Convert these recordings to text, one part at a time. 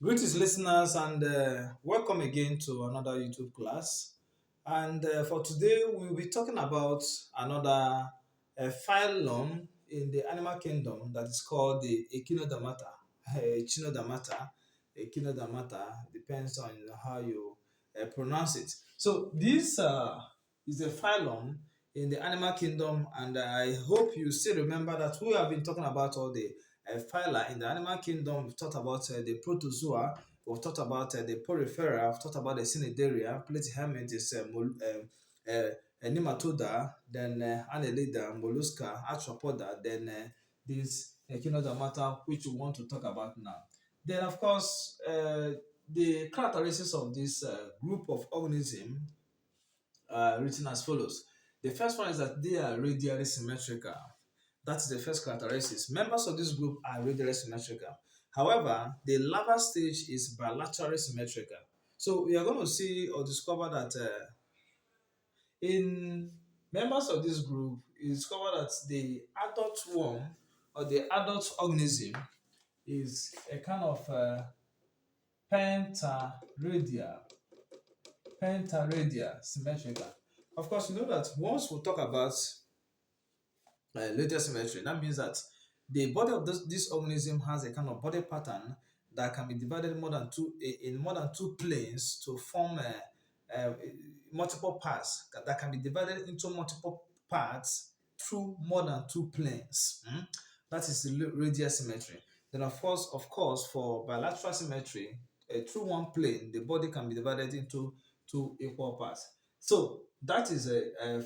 Greetings, listeners, and welcome again to another YouTube class. And for today, we'll be talking about another phylum in the animal kingdom that is called the Echinodermata. Echinodermata, Echinodermata depends on how you pronounce it. So this is a phylum in the animal kingdom, and I hope you still remember that we have been talking about all the phyla in the animal kingdom. We've talked about the protozoa, we've talked about the porifera, we've talked about the cnidaria, platyhelminths, nematoda, then annelida, mollusca, arthropoda, then this echinodermata, which we want to talk about now. Then, of course, the characteristics of this group of organisms are written as follows. The first one is that they are radially symmetrical. That's the first characteristic. Members of this group are radially symmetrical. However, the larval stage is bilaterally symmetrical. So we are going to see or discover that in members of this group, you discover that the adult worm or the adult organism is a kind of pentaradial, pentaradial symmetrical. Of course, you know that once we talk about radial symmetry, that means that the body of this organism has a kind of body pattern that can be divided more than two in more than two planes to form multiple parts that can be divided into multiple parts through more than two planes. That is the radial symmetry. Then of course, for bilateral symmetry, through one plane, the body can be divided into two equal parts. So that is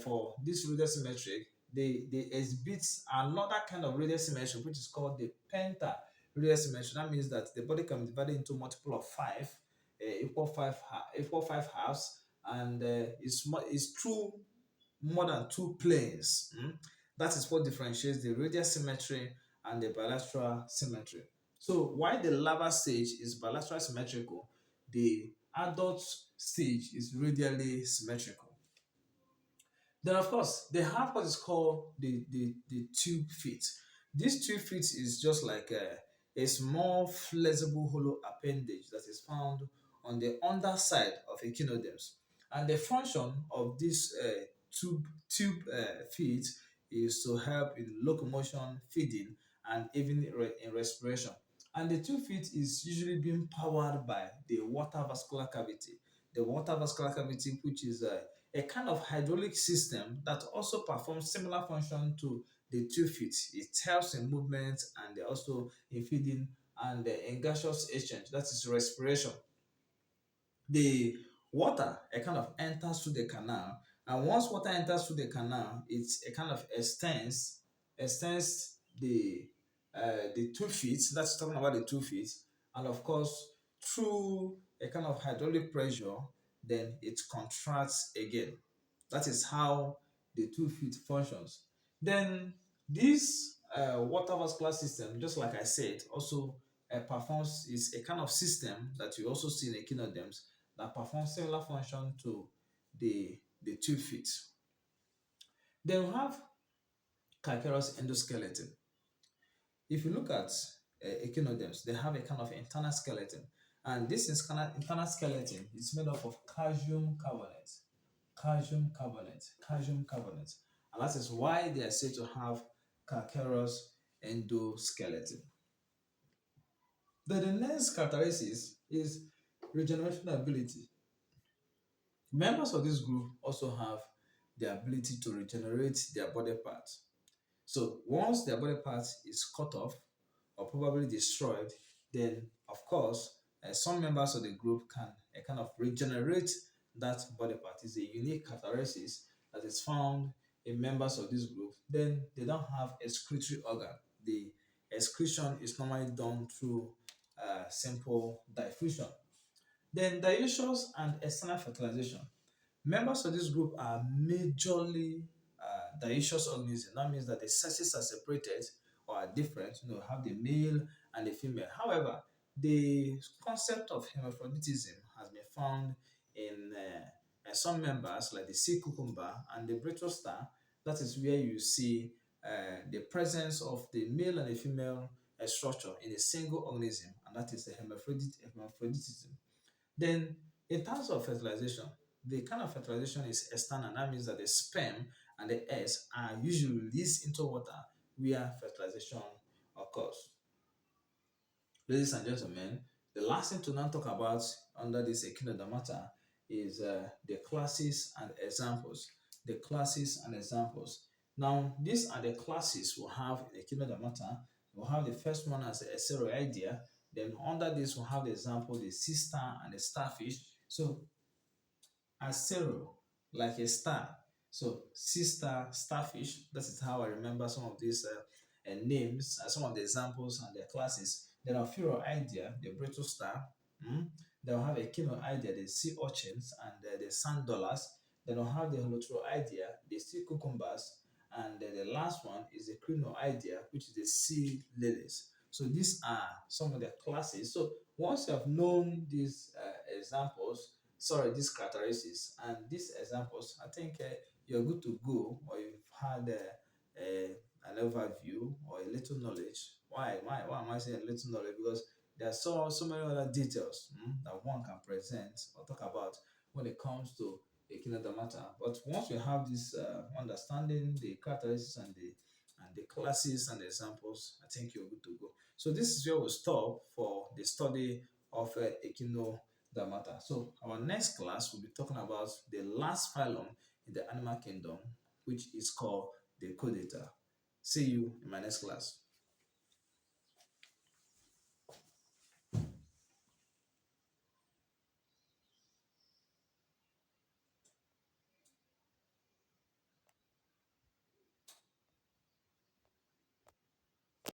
for this radial symmetry. They exhibit another kind of radial symmetry, which is called the penta radial symmetry. That means that the body can be divided into multiple of five, equal five halves, and it's true more than two planes. That is what differentiates the radial symmetry and the bilateral symmetry. So while the larval stage is bilateral symmetrical, the adult stage is radially symmetrical. Then, of course, they have what is called the tube feet. This tube feet is just like a small flexible hollow appendage that is found on the underside of echinoderms. And the function of this tube feet is to help in locomotion, feeding, and even in respiration. And the tube feet is usually being powered by the water vascular cavity. The water vascular cavity, which is a kind of hydraulic system that also performs similar function to the tube feet. It helps in movement and also in feeding and in gaseous exchange, that is respiration. The water a kind of enters through the canal, and once water enters through the canal, it's a kind of extends the 2 feet. That's talking about the 2 feet, and of course through a kind of hydraulic pressure, then it contracts again. That is how the 2 feet functions. Then this water vascular system, just like I said, also performs is a kind of system that you also see in echinoderms that performs similar function to the 2 feet. Then we have calcareous endoskeleton. If you look at echinoderms, they have a kind of internal skeleton, and this is kind of internal skeleton is made up of calcium carbonate, calcium carbonate, calcium carbonate, and that is why they are said to have calcareous endoskeleton. Then the next characteristic is regeneration ability. Members of this group also have the ability to regenerate their body parts. So once their body part is cut off or probably destroyed, then of course some members of the group can kind of regenerate that body part. It's a unique characteristic that is found in members of this group. Then they don't have excretory organ. The excretion is normally done through simple diffusion. Then dioecious and external fertilization. Members of this group are majorly dioecious organisms. That means that the sexes are separated or are different. Have the male and the female. However, the concept of hermaphroditism has been found in some members like the sea cucumber and the brittle star. That is where you see the presence of the male and the female structure in a single organism, and that is the hermaphroditism. Then, in terms of fertilization, the kind of fertilization is external. That means that the sperm and the eggs are usually released into water where fertilization occurs. Ladies and gentlemen, the last thing to now talk about under this Echinodermata is the classes and examples. The classes and examples. Now, these are the classes we have in Echinodermata. We'll have the first one as a Ceroidea. Then under this, we'll have the example, the sea star and the starfish. So as zero, like a star. So sea star, starfish. That is how I remember some of these names, some of the examples and their classes. Then our idea, the brittle star. Mm? Then we'll have a idea, the sea urchins and the sand dollars. Then we'll have the idea, the sea cucumbers. And the last one is the idea, which is the sea lilies. So these are some of the classes. So once you have known these examples, sorry, these characteristics and these examples, I think you're good to go, or you've had an overview or a little knowledge. Why am I saying a little knowledge? Because there are so many other details that one can present or talk about when it comes to Echinodermata. But once you have this understanding, the characteristics and the classes and the examples, I think you're good to go. So this is where we'll stop for the study of Echinodermata. So our next class will be talking about the last phylum in the animal kingdom, which is called the Chordata. See you in my next class.